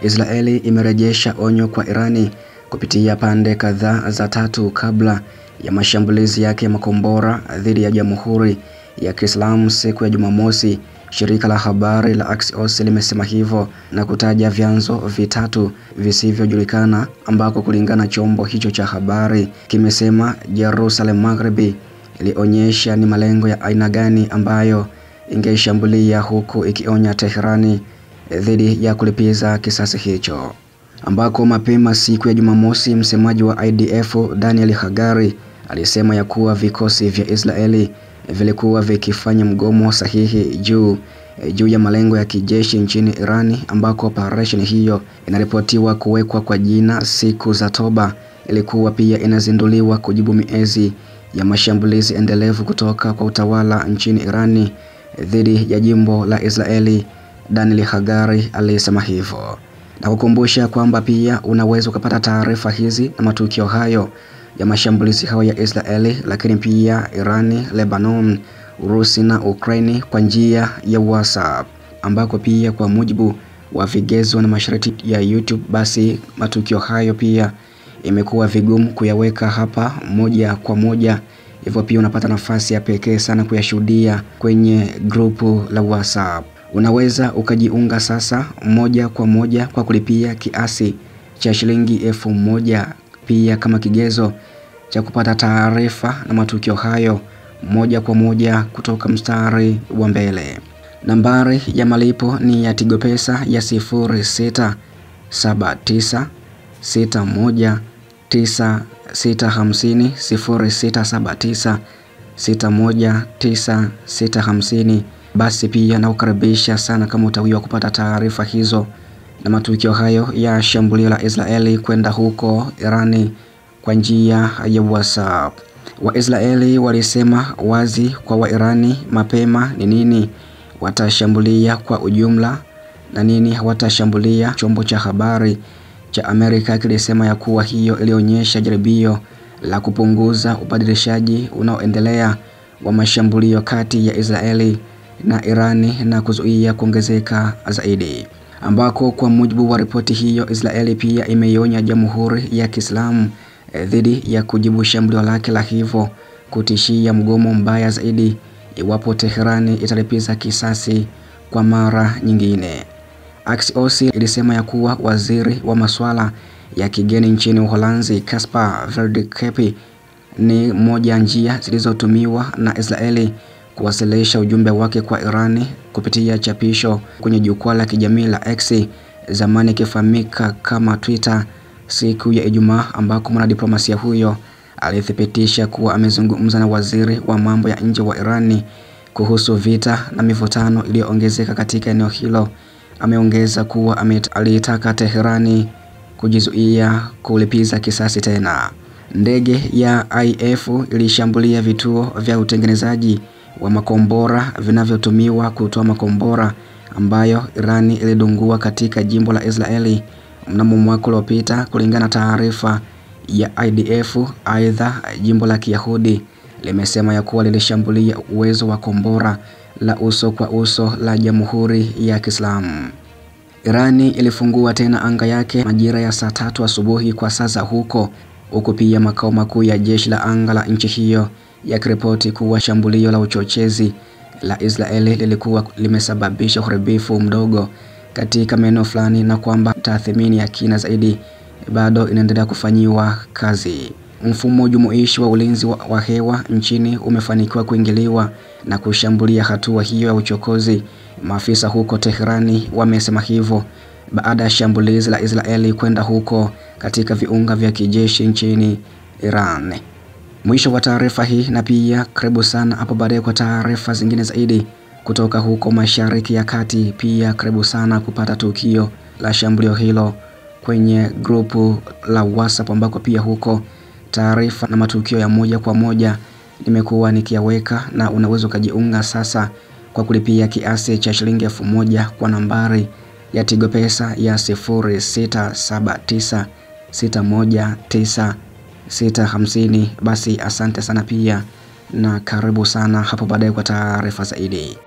Israeli imerejesha onyo kwa Irani kupitia pande kadhaa za tatu kabla ya mashambulizi yake ya makombora dhidi ya Jamhuri ya Kiislamu siku ya Jumamosi. Shirika la habari la Axios limesema hivyo na kutaja vyanzo vitatu visivyojulikana ambako kulingana chombo hicho cha habari kimesema Jerusalem Magharibi ilionyesha ni malengo ya aina gani ambayo ingeshambulia, huku ikionya Teherani dhidi ya kulipiza kisasi hicho. Ambako mapema siku ya Jumamosi msemaji wa IDF Daniel Hagari alisema ya kuwa vikosi vya Israeli vilikuwa vikifanya mgomo sahihi juu ya malengo ya kijeshi nchini Irani, ambako operation hiyo inaripotiwa kuwekwa kwa jina Siku za Toba ilikuwa pia inazinduliwa kujibu miezi ya mashambulizi endelevu kutoka kwa utawala nchini Irani dhidi ya jimbo la Israeli. Daniel Hagari alisema hivyo na kukumbusha kwamba pia unaweza kupata taarifa hizi na matukio hayo ya mashambulizi hayo ya Israeli, lakini pia Irani, Lebanon, Urusi na Ukraine kwa njia ya WhatsApp, ambako pia kwa mujibu wa vigezo na masharti ya YouTube, basi matukio hayo pia imekuwa vigumu kuyaweka hapa moja kwa moja. Hivyo pia unapata nafasi ya pekee sana kuyashuhudia kwenye grupu la WhatsApp. Unaweza ukajiunga sasa moja kwa moja kwa kulipia kiasi cha shilingi 1000 pia kama kigezo cha kupata taarifa na matukio hayo moja kwa moja kutoka mstari wa mbele. Nambari ya malipo ni ya Tigo Pesa ya 0679 61 9650 0679 61 9650. Basi pia nakukaribisha sana kama utawiwa kupata taarifa hizo na matukio hayo ya shambulio la Israeli kwenda huko Irani kwa njia ya WhatsApp. Waisraeli walisema wazi kwa Wairani mapema ni nini watashambulia kwa ujumla na nini hawatashambulia. Chombo cha habari cha Amerika kilisema ya kuwa hiyo ilionyesha jaribio la kupunguza ubadilishaji unaoendelea wa mashambulio kati ya Israeli na Irani na kuzuia kuongezeka zaidi, ambako kwa mujibu wa ripoti hiyo Israeli pia imeionya Jamhuri ya Kiislamu dhidi ya kujibu shambulio lake, la hivyo kutishia mgomo mbaya zaidi iwapo Teherani italipiza kisasi kwa mara nyingine. Axios ilisema ya kuwa waziri wa masuala ya kigeni nchini Uholanzi Caspar Veldkamp ni moja njia zilizotumiwa na Israeli kuwasilisha ujumbe wake kwa Irani kupitia chapisho kwenye jukwaa la kijamii la X, zamani kifahamika kama Twitter, siku ya Ijumaa, ambako mwanadiplomasia huyo alithibitisha kuwa amezungumza na waziri wa mambo ya nje wa Irani kuhusu vita na mivutano iliyoongezeka katika eneo hilo. Ameongeza kuwa aliitaka Teherani kujizuia kulipiza kisasi tena. Ndege ya IF ilishambulia vituo vya utengenezaji wa makombora vinavyotumiwa kutoa makombora ambayo Irani ilidungua katika jimbo la Israeli mnamo mwaka uliopita, kulingana na taarifa ya IDF. Aidha, jimbo la Kiyahudi limesema ya kuwa lilishambulia uwezo wa kombora la uso kwa uso la Jamhuri ya Kiislamu. Irani ilifungua tena anga yake majira ya saa 3 asubuhi kwa saa za huko pia makao makuu ya jeshi la anga la nchi hiyo yakiripoti kuwa shambulio la uchochezi la Israeli lilikuwa limesababisha uharibifu mdogo katika maeneo fulani na kwamba tathmini ya kina zaidi bado inaendelea kufanyiwa kazi. Mfumo jumuishi wa ulinzi wa hewa nchini umefanikiwa kuingiliwa na kushambulia hatua hiyo ya uchokozi. Maafisa huko Teherani wamesema hivyo baada ya shambulizi la Israeli kwenda huko katika viunga vya kijeshi nchini Iran. Mwisho wa taarifa hii, na pia karibu sana hapo baadaye kwa taarifa zingine zaidi kutoka huko Mashariki ya Kati. Pia karibu sana kupata tukio la shambulio hilo kwenye grupu la WhatsApp, ambako pia huko taarifa na matukio ya moja kwa moja nimekuwa nikiaweka, na unaweza kujiunga sasa kwa kulipia kiasi cha shilingi 1000 kwa nambari ya Tigo Pesa ya 0679 61 9650. Basi asante sana pia na karibu sana hapo baadaye kwa taarifa zaidi.